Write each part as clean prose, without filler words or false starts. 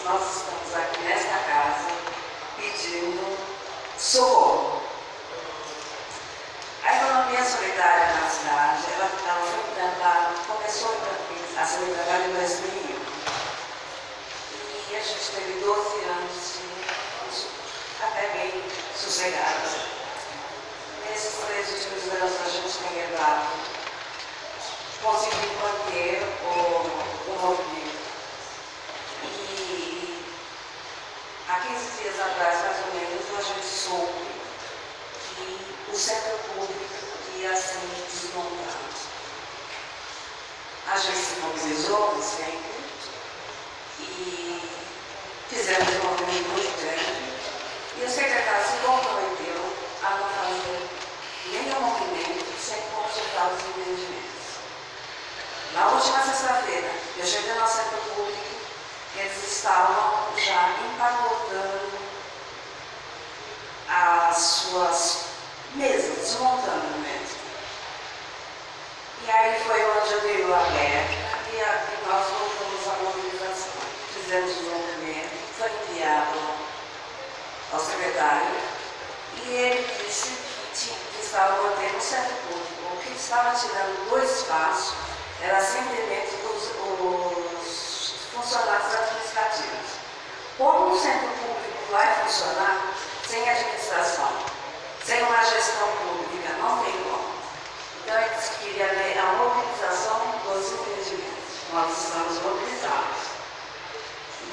nós estamos aqui nesta casa pedindo socorro. A economia solidária na cidade, ela foi implantada, começou a ser implantada em 2001. E a gente teve 12 anos de até bem sossegado. Nesses 3 últimos anos a gente tem levado, conseguido manter o movimento. E há 15 dias atrás, mais ou menos, a gente soube que o centro público ia ser desmontado. A gente se mobilizou sempre e fizemos um movimento muito grande. E o secretário se comprometeu a não fazer nenhum movimento sem consultar os entendimentos. Na última sexta-feira, eu cheguei no centro público, eles estavam já empacotando as suas mesas, desmontando mesmo. E aí foi onde eu dei o alerta e nós voltamos à mobilização. Fizemos o movimento, foi enviado ao secretário e ele disse que estava mantendo o centro público. O que estava tirando do espaço era simplesmente os funcionários administrativos. Como o centro público vai funcionar sem administração, sem uma gestão pública, não tem como. Então ele disse que queria ver a mobilização dos empreendimentos. Nós estamos mobilizados. E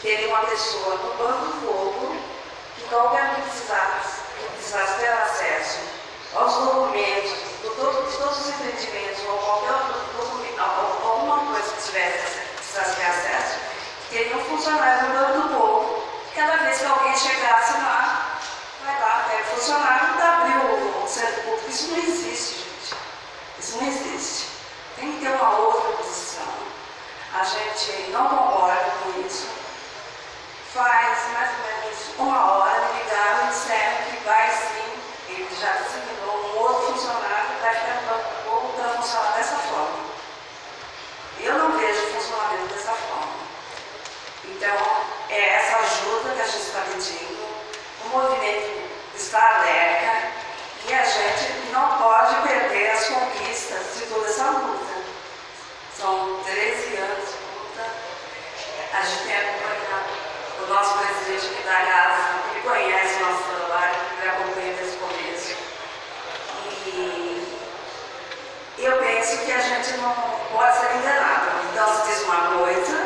teve uma pessoa no Banco do Fogo que qualquer que precisasse ter acesso aos documentos, de todos os empreendimentos, ou qualquer outro documento, alguma coisa que precisasse ter acesso, teria um funcionário do Banco do Povo. Cada vez que alguém chegasse lá, vai lá, pega o funcionário e abriu o centro público. Isso não existe, gente. Isso não existe. Tem que ter uma outra posição. A gente não concorda com isso. Faz mais ou menos uma hora me ligaram e disseram que vai sim, ele já designou um outro funcionário que vai ficar no Banco do Povo para funcionar dessa forma. Eu não vejo funcionamento dessa forma. Então, é essa ajuda que a gente está pedindo. O movimento está alerta e a gente não pode perder as conquistas de toda essa luta. São 13 anos de luta. A gente tem acompanhado o nosso presidente aqui da casa, ele conhece o nosso trabalho, ele acompanha desde o começo. E eu penso que a gente não pode ser enganado. Então se diz uma coisa,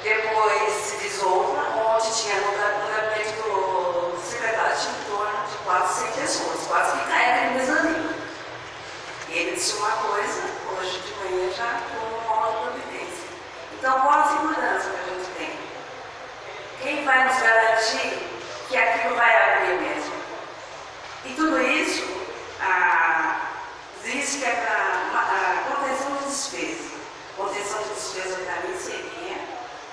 depois se diz outra, onde tinha no gabinete do secretário tinha em torno de quase 100 pessoas, quase que caíram em mezanino. E ele disse uma coisa, hoje de manhã já com uma hora de providência. Então qual a segurança que a gente tem? Quem vai nos garantir que aquilo vai abrir mesmo? E tudo isso diz que é para contenção de despesa. Contenção de despesa para mim seria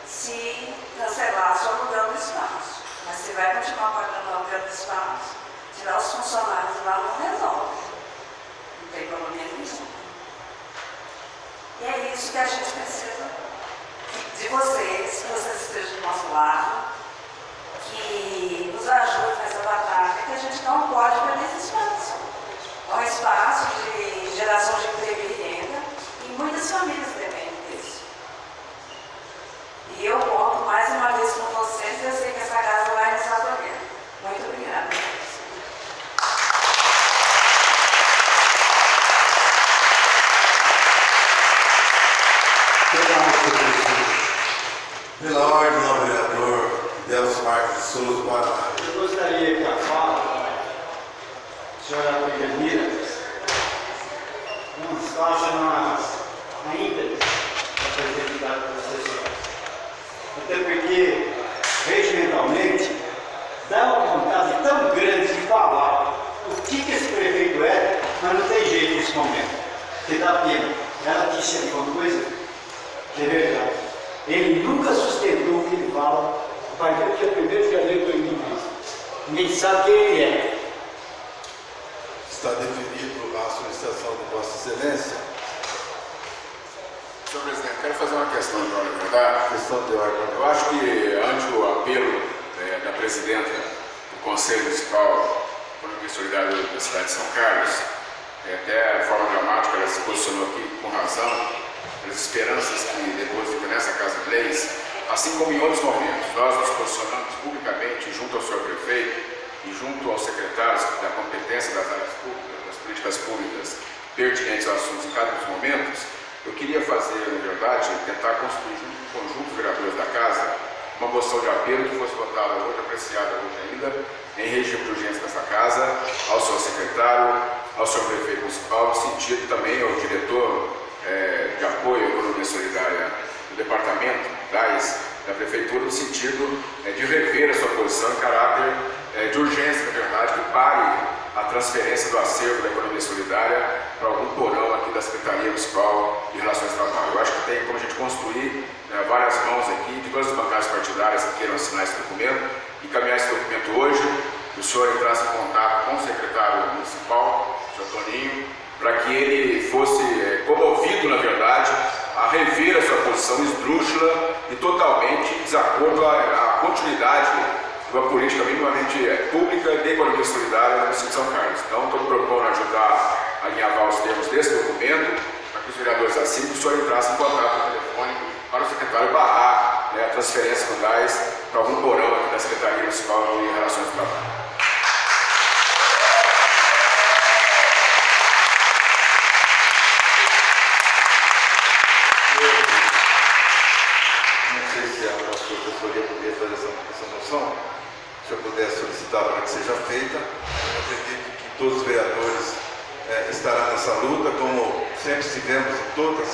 se cancelasse o aluguel do espaço. Mas você vai continuar pagando o aluguel do espaço, tirar os funcionários lá não resolve. Não tem problema nenhum. E é isso que a gente precisa de vocês, que vocês estejam do nosso lado, que nos ajudem nessa batalha, que a gente não pode perder esse espaço. É um espaço de geração de emprego e renda, e muitas famílias dependem disso. E eu conto mais uma vez com vocês, e eu sei que essa casa vai nos acolher. Muito obrigada. Pela ordem ao vereador Delcio Marques de Souza Guará. Eu gostaria que a fala, senhora Brigadeira, não faça na íntegra da apresentação da sessão. Até porque, regimentalmente, dá uma vontade tão grande de falar o que esse prefeito é, mas não tem jeito nesse momento. Porque dá pena. Ela disse ali uma coisa que é verdade. Ele nunca sustentou o que ele fala a partir do dia 1º de janeiro de 2020. Ninguém sabe quem ele é. Está definido a solicitação de Vossa Excelência? Senhor presidente, quero fazer uma questão de ordem, verdade? Questão de ordem. Eu acho que ante o apelo da presidenta do Conselho Municipal Econômico e Solidário da cidade de São Carlos, até de forma dramática ela se posicionou aqui com razão, pelas esperanças que depositam nessa Casa de Leis, assim como em outros momentos, nós nos posicionamos publicamente junto ao senhor prefeito e junto aos secretários da competência das áreas públicas, das políticas públicas pertinentes aos assuntos em cada um dos momentos. Eu queria fazer, na verdade, tentar construir junto com o conjunto de vereadores da Casa uma moção de apelo que fosse votada hoje, apreciada hoje ainda, em regime de urgência dessa Casa, ao senhor secretário, ao senhor prefeito municipal, no sentido também ao diretor de apoio à economia solidária do departamento da prefeitura, no sentido de rever a sua posição em caráter de urgência, na verdade, que pare a transferência do acervo da economia solidária para algum porão aqui da Secretaria Municipal de Relações de Trabalho. Eu acho que tem como a gente construir várias mãos aqui, de todas as bancadas partidárias que queiram assinar esse documento, encaminhar esse documento hoje, o senhor entrasse em contato com o secretário municipal, o senhor Toninho, para que ele fosse comovido, na verdade, a rever a sua posição esdrúxula e totalmente em desacordo à continuidade de uma política minimamente pública de economia solidária no município de São Carlos. Então, estou me propondo ajudar a alinhavar os termos desse documento, para que os vereadores assinem, que o senhor entrasse em contato no telefone para o secretário barrar a transferência do gás para algum porão aqui da Secretaria Municipal de Relações do Trabalho. Não sei se a nossa professoria poderia fazer essa moção. Se eu puder solicitar para que seja feita, eu acredito que todos os vereadores estarão nessa luta, como sempre estivemos em todas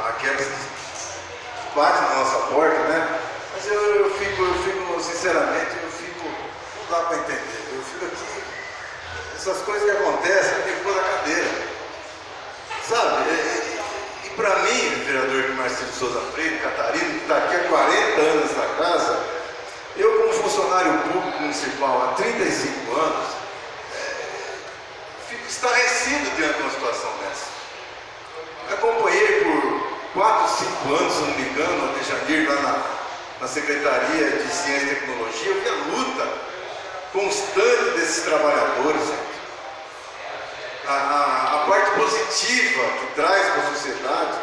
aquelas que batem na nossa porta, né? Mas eu fico, sinceramente, não dá para entender. Eu fico aqui, essas coisas que acontecem, eu fico na cadeira, sabe? E para mim, vereador Marcelo Souza Freire, Catarina, que está aqui há 40 anos na casa, eu como funcionário público municipal há 35 anos, fico estarrecido diante de uma situação dessa. Acompanhei por 4, 5 anos, se não me engano, a Dejanir lá na Secretaria de Ciência e Tecnologia, eu vi a luta constante desses trabalhadores, gente. A parte positiva que traz para a sociedade,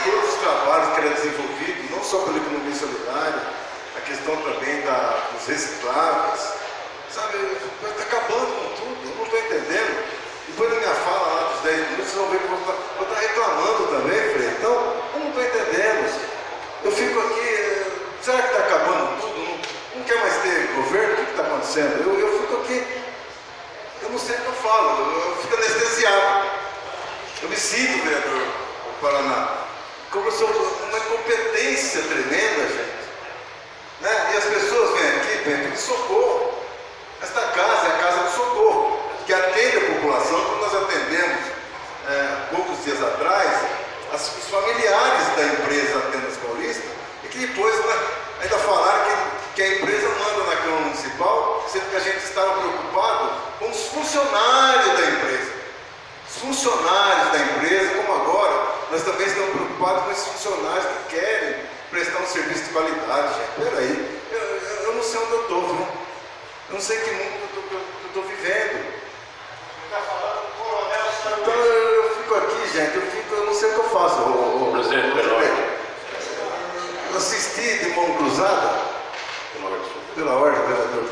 todos os trabalhos que eram desenvolvidos, não só pela economia solidária, a questão também dos recicláveis, sabe, está acabando com tudo, eu não estou entendendo. Depois da minha fala lá dos 10 minutos, vocês vão ver que eu vou estar reclamando também, Frei. Então, eu não estou entendendo. Eu fico aqui, será que está acabando tudo? Não quer mais ter governo? O que está acontecendo? Eu fico aqui, eu não sei o que eu falo, eu fico anestesiado. Eu me sinto, vereador do Paraná, como eu sou uma incompetência tremenda, gente. Né? E as pessoas vêm aqui pedir socorro. Esta casa é a casa do socorro, que atende a população, como nós atendemos poucos dias atrás, os familiares da empresa Atenas Paulista, e que depois ainda falaram que a empresa manda na Câmara Municipal, sendo que a gente estava preocupado com os funcionários da empresa. Os funcionários da empresa, como agora, nós também estamos preocupados com esses funcionários que querem prestar um serviço de qualidade, gente. Peraí, eu não sei onde eu estou, viu? Eu não sei que mundo eu estou vivendo. Então eu fico aqui, gente, eu não sei o que eu faço. Presidente, pela ordem. Eu assisti de mão cruzada. Pela ordem, vereador.